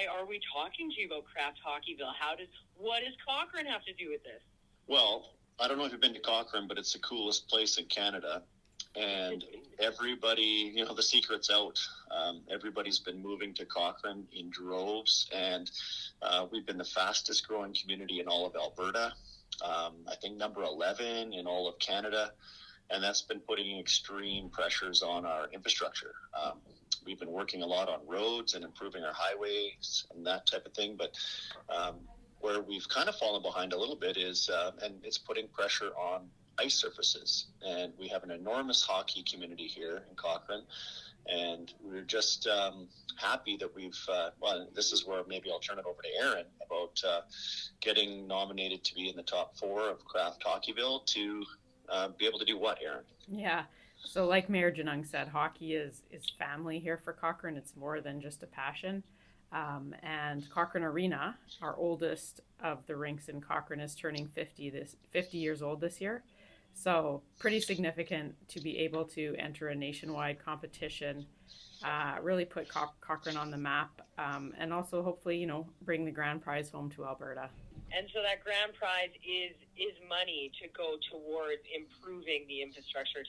why are we talking to you about Kraft Hockeyville? What does Cochrane have to do with this? Well, I don't know if you've been to Cochrane, but it's the coolest place in Canada. And everybody, the secret's out. Everybody's been moving to Cochrane in droves, and we've been the fastest growing community in all of Alberta. I think number 11 in all of Canada, and that's been putting extreme pressures on our infrastructure. We've been working a lot on roads and improving our highways and that type of thing, but where we've kind of fallen behind a little bit is, and it's putting pressure on ice surfaces. And we have an enormous hockey community here in Cochrane, and we're just happy that this is where maybe I'll turn it over to Erin about getting nominated to be in the top 4 of Kraft Hockeyville to be able to do what, Erin? Yeah. So like Mayor Genung said, hockey is family here for Cochrane. It's more than just a passion. And Cochrane Arena, our oldest of the rinks in Cochrane, is turning 50 years old this year. So pretty significant to be able to enter a nationwide competition, really put Cochrane on the map, and also hopefully, bring the grand prize home to Alberta. And so that grand prize is money to go towards improving the infrastructure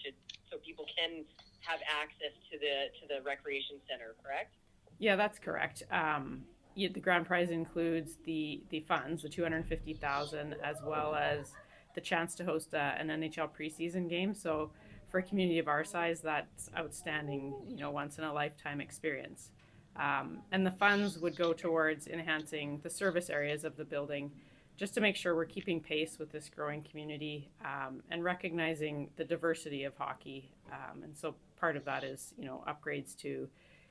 so people can have access to the recreation center, correct? Yeah, that's correct. The grand prize includes the funds, the $250,000, as well as the chance to host an NHL preseason game. So for a community of our size, that's outstanding, once in a lifetime experience. And the funds would go towards enhancing the service areas of the building, just to make sure we're keeping pace with this growing community, and recognizing the diversity of hockey. And so part of that is, upgrades to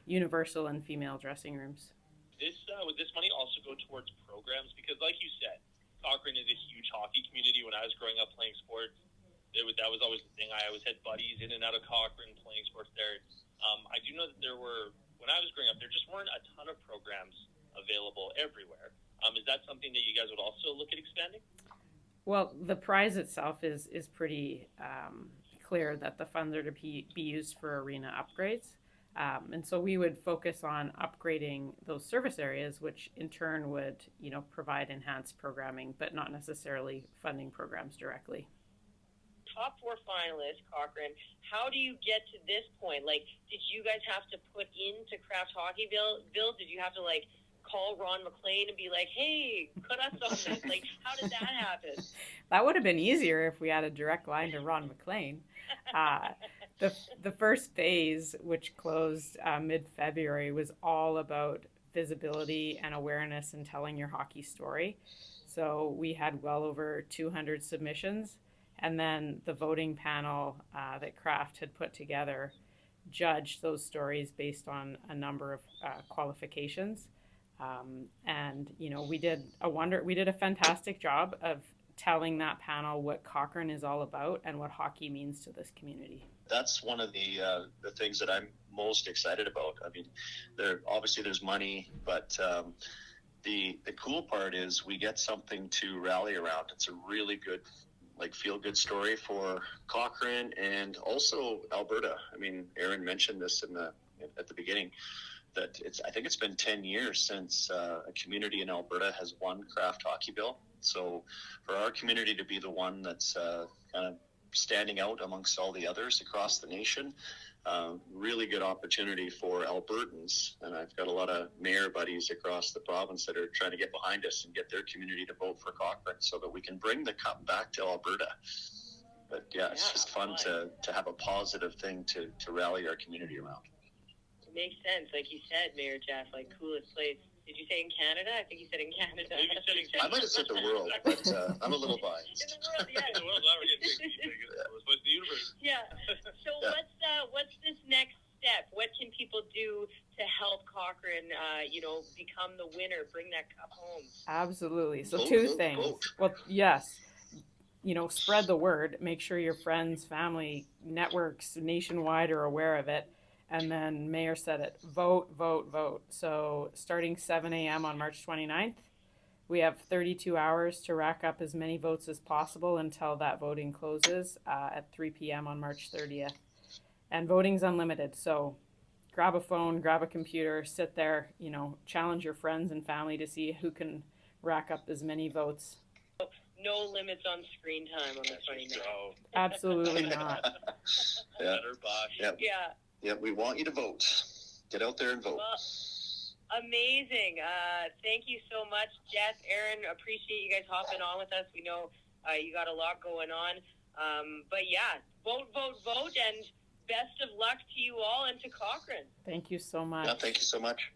universal and female dressing rooms. Would this money also go towards programs? Because like you said, Cochrane is a huge hockey community. When I was growing up playing sports, that was always the thing. I always had buddies in and out of Cochrane playing sports there. I do know that when I was growing up, there just weren't a ton of programs available everywhere. Is that something that you guys would also look at expanding? Well, the prize itself is pretty clear that the funds are to be used for arena upgrades. And so we would focus on upgrading those service areas, which in turn would, provide enhanced programming, but not necessarily funding programs directly. Top 4 finalists, Cochrane, how do you get to this point? Did you guys have to put into Kraft Hockeyville? Did you have to, call Ron McLean and be like, hey, put us on this? How did that happen? That would have been easier if we had a direct line to Ron McLean. The first phase, which closed mid-February, was all about visibility and awareness and telling your hockey story. So we had well over 200 submissions, and then the voting panel that Kraft had put together judged those stories based on a number of qualifications. And we did a fantastic job of telling that panel what Cochrane is all about and what hockey means to this community. That's one of the things that I'm most excited about. I mean, there's money, but the cool part is we get something to rally around. It's a really good, feel-good story for Cochrane and also Alberta. I mean, Erin mentioned this at the beginning, that I think it's been 10 years since a community in Alberta has won Kraft Hockeyville. So for our community to be the one that's kind of standing out amongst all the others across the nation, really good opportunity for Albertans. And I've got a lot of mayor buddies across the province that are trying to get behind us and get their community to vote for Cochrane so that we can bring the cup back to Alberta. But it's just fun to have a positive thing to rally our community around. It makes sense. Like you said, Mayor Jeff, coolest place. Did you say in Canada? I think you said in Canada. I might have said the world, but I'm a little biased. In the world, yeah. The world's already getting big. The universe. Yeah. So what's this next step? What can people do to help Cochrane, become the winner, bring that cup home? Absolutely. So two things. Well, yes. Spread the word. Make sure your friends, family, networks nationwide are aware of it. And then Mayor said it, vote, vote, vote. So starting 7 a.m. on March 29th, we have 32 hours to rack up as many votes as possible until that voting closes at 3 p.m. on March 30th. And voting's unlimited. So grab a phone, grab a computer, sit there, you know, challenge your friends and family to see who can rack up as many votes. No limits on screen time on the 29th. So, Absolutely not. Yeah. better Bosch. Yep. Yeah. Yeah, we want you to vote. Get out there and vote. Well, amazing. Thank you so much, Jess, Erin. Appreciate you guys hopping on with us. We know you got a lot going on. But yeah, vote, and best of luck to you all and to Cochrane. Thank you so much. Yeah, thank you so much.